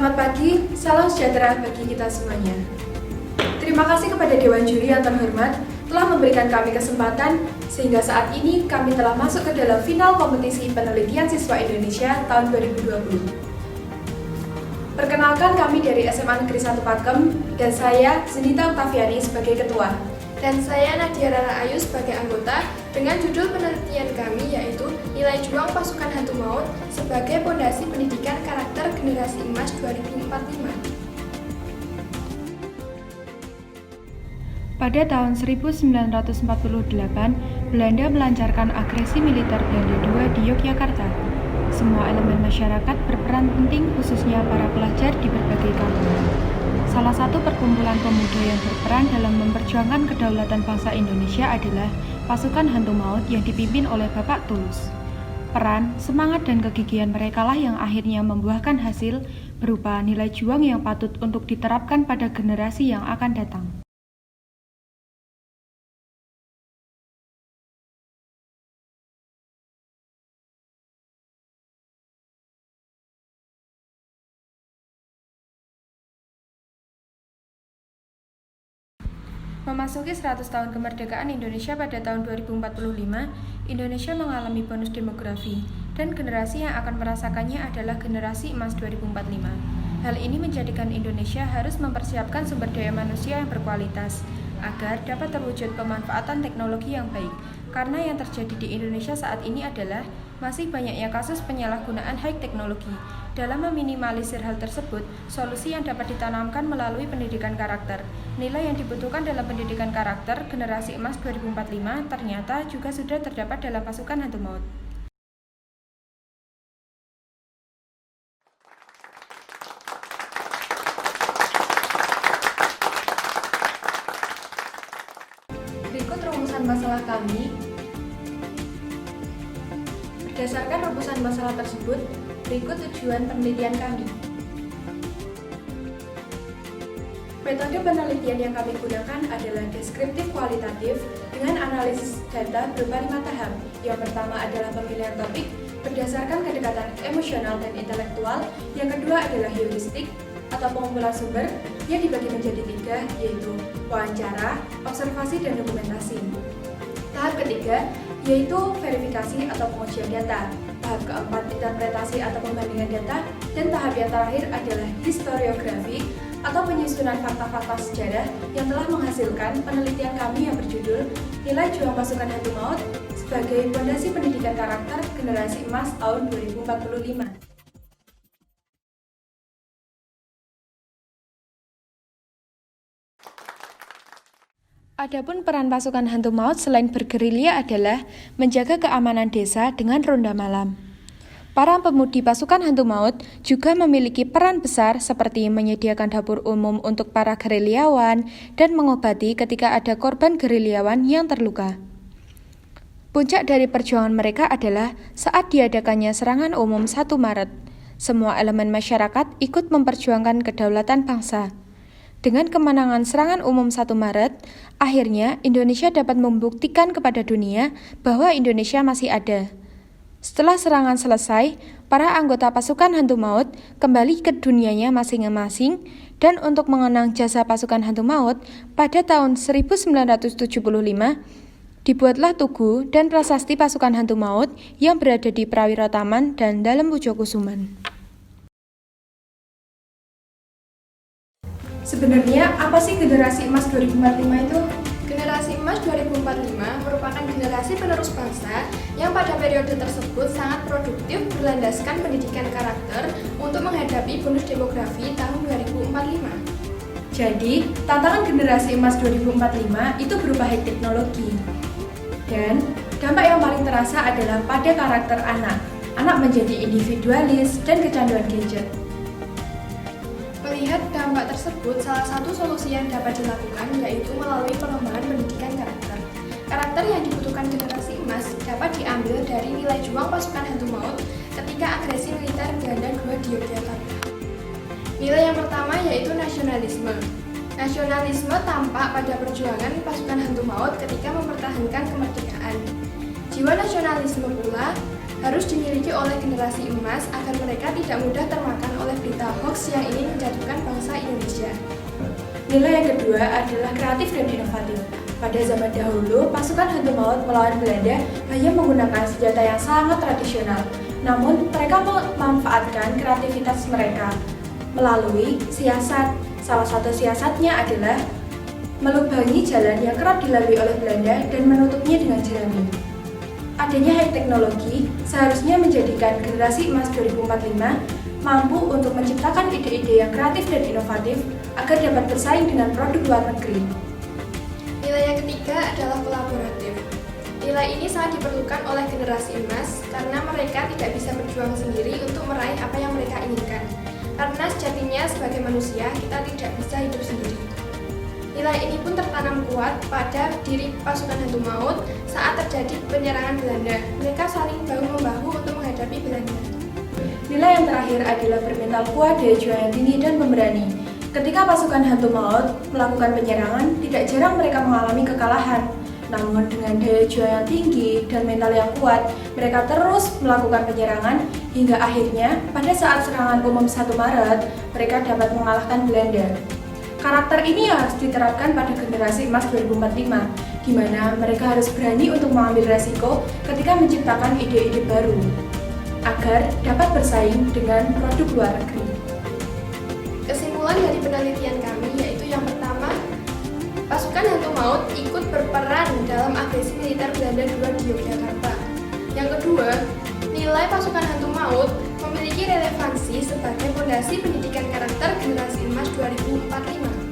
Selamat pagi, salam sejahtera bagi kita semuanya. Terima kasih kepada Dewan Juri yang terhormat telah memberikan kami kesempatan sehingga saat ini kami telah masuk ke dalam final kompetisi penelitian siswa Indonesia tahun 2020. Perkenalkan, kami dari SMA Negeri 1 Pakem dan saya Zenita Octaviani sebagai ketua. Dan saya Nadia Rara Ayu sebagai anggota dengan judul penelitian kami yaitu Nilai Juang Pasukan Hantu Maut sebagai Pondasi Pendidikan Karakter Generasi Emas 2045. Pada tahun 1948, Belanda melancarkan agresi militer Belanda II di Yogyakarta. Semua elemen masyarakat berperan penting, khususnya para pelajar di berbagai kampung. Salah satu perkumpulan pemuda yang berperan dalam memperjuangkan kedaulatan bangsa Indonesia adalah Pasukan Hantu Maut yang dipimpin oleh Bapak Tulus. Peran, semangat, dan kegigihan merekalah yang akhirnya membuahkan hasil berupa nilai juang yang patut untuk diterapkan pada generasi yang akan datang. Memasuki 100 tahun kemerdekaan Indonesia pada tahun 2045, Indonesia mengalami bonus demografi, dan generasi yang akan merasakannya adalah generasi emas 2045. Hal ini menjadikan Indonesia harus mempersiapkan sumber daya manusia yang berkualitas, agar dapat terwujud pemanfaatan teknologi yang baik. Karena yang terjadi di Indonesia saat ini adalah masih banyaknya kasus penyalahgunaan high teknologi. Dalam meminimalisir hal tersebut, solusi yang dapat ditanamkan melalui pendidikan karakter. Nilai yang dibutuhkan dalam pendidikan karakter generasi emas 2045 ternyata juga sudah terdapat dalam Pasukan Hantu Maut. Berikut rumusan masalah kami. Berdasarkan rumusan masalah tersebut, berikut tujuan penelitian kami. Metode penelitian yang kami gunakan adalah deskriptif kualitatif dengan analisis data berupa 5 tahap. Yang pertama adalah pemilihan topik berdasarkan kedekatan emosional dan intelektual. Yang kedua adalah heuristik atau pengumpulan sumber yang dibagi menjadi 3, yaitu wawancara, observasi, dan dokumentasi. Tahap ketiga yaitu verifikasi atau pengujian data. Tahap keempat, interpretasi atau pembandingan data, dan tahap yang terakhir adalah historiografi atau penyusunan fakta-fakta sejarah yang telah menghasilkan penelitian kami yang berjudul Nilai Juang Pasukan Hantu Maut sebagai Pondasi Pendidikan Karakter Generasi Emas tahun 2045. Adapun peran pasukan hantu maut selain bergerilya adalah menjaga keamanan desa dengan ronda malam. Para pemudi pasukan hantu maut juga memiliki peran besar seperti menyediakan dapur umum untuk para gerilyawan dan mengobati ketika ada korban gerilyawan yang terluka. Puncak dari perjuangan mereka adalah saat diadakannya serangan umum 1 Maret. Semua elemen masyarakat ikut memperjuangkan kedaulatan bangsa. Dengan kemenangan serangan umum 1 Maret, akhirnya Indonesia dapat membuktikan kepada dunia bahwa Indonesia masih ada. Setelah serangan selesai, para anggota pasukan hantu maut kembali ke dunianya masing-masing, dan untuk mengenang jasa pasukan hantu maut, pada tahun 1975, dibuatlah tugu dan prasasti pasukan hantu maut yang berada di Prawiro Taman dan Dalem Pujokusuman. Sebenarnya apa sih generasi emas 2045 itu? Generasi Emas 2045 merupakan generasi penerus bangsa yang pada periode tersebut sangat produktif berlandaskan pendidikan karakter untuk menghadapi bonus demografi tahun 2045. Jadi, tantangan generasi emas 2045 itu berupa high teknologi. Dan dampak yang paling terasa adalah pada karakter anak. Anak menjadi individualis dan kecanduan gadget. Melihat dampak tersebut, salah satu solusi yang dapat dilakukan yaitu melalui pengembangan pendidikan karakter. Karakter yang dibutuhkan generasi emas dapat diambil dari nilai juang pasukan hantu maut ketika agresi militer Belanda II di Yogyakarta. Nilai yang pertama yaitu nasionalisme. Nasionalisme tampak pada perjuangan pasukan hantu maut ketika mempertahankan kemerdekaan. Jiwa nasionalisme pula harus dimiliki oleh generasi emas agar mereka tidak mudah termakan oleh berita hoax yang ingin menjatuhkan bangsa Indonesia. Nilai yang kedua adalah kreatif dan inovatif. Pada zaman dahulu, pasukan hantu maut melawan Belanda hanya menggunakan senjata yang sangat tradisional. Namun, mereka memanfaatkan kreativitas mereka melalui siasat. Salah satu siasatnya adalah melubangi jalan yang kerap dilalui oleh Belanda dan menutupnya dengan jerami. Adanya high teknologi seharusnya menjadikan generasi emas 2045 mampu untuk menciptakan ide-ide yang kreatif dan inovatif agar dapat bersaing dengan produk luar negeri. Nilai yang ketiga adalah kolaboratif. Nilai ini sangat diperlukan oleh generasi emas karena mereka tidak bisa berjuang sendiri untuk meraih apa yang mereka inginkan. Karena sejatinya sebagai manusia kita tidak bisa hidup sendiri. Nilai ini pun tertanam kuat pada diri pasukan hantu maut saat terjadi penyerangan Belanda. Mereka saling bahu-membahu untuk menghadapi Belanda. Nilai yang terakhir adalah bermental kuat, daya juang yang tinggi, dan pemberani. Ketika pasukan hantu maut melakukan penyerangan, tidak jarang mereka mengalami kekalahan. Namun dengan daya juang yang tinggi dan mental yang kuat, mereka terus melakukan penyerangan hingga akhirnya pada saat serangan umum 1 Maret, mereka dapat mengalahkan Belanda. Karakter ini harus diterapkan pada generasi emas 2045, di mana mereka harus berani untuk mengambil resiko ketika menciptakan ide-ide baru, agar dapat bersaing dengan produk luar negeri. Kesimpulan dari penelitian kami yaitu yang pertama, pasukan hantu maut ikut berperan dalam agresi militer Belanda II di Yogyakarta. Yang kedua, nilai pasukan hantu maut memiliki relevansi sebagai fondasi pendidikan karakter generasi emas 2045.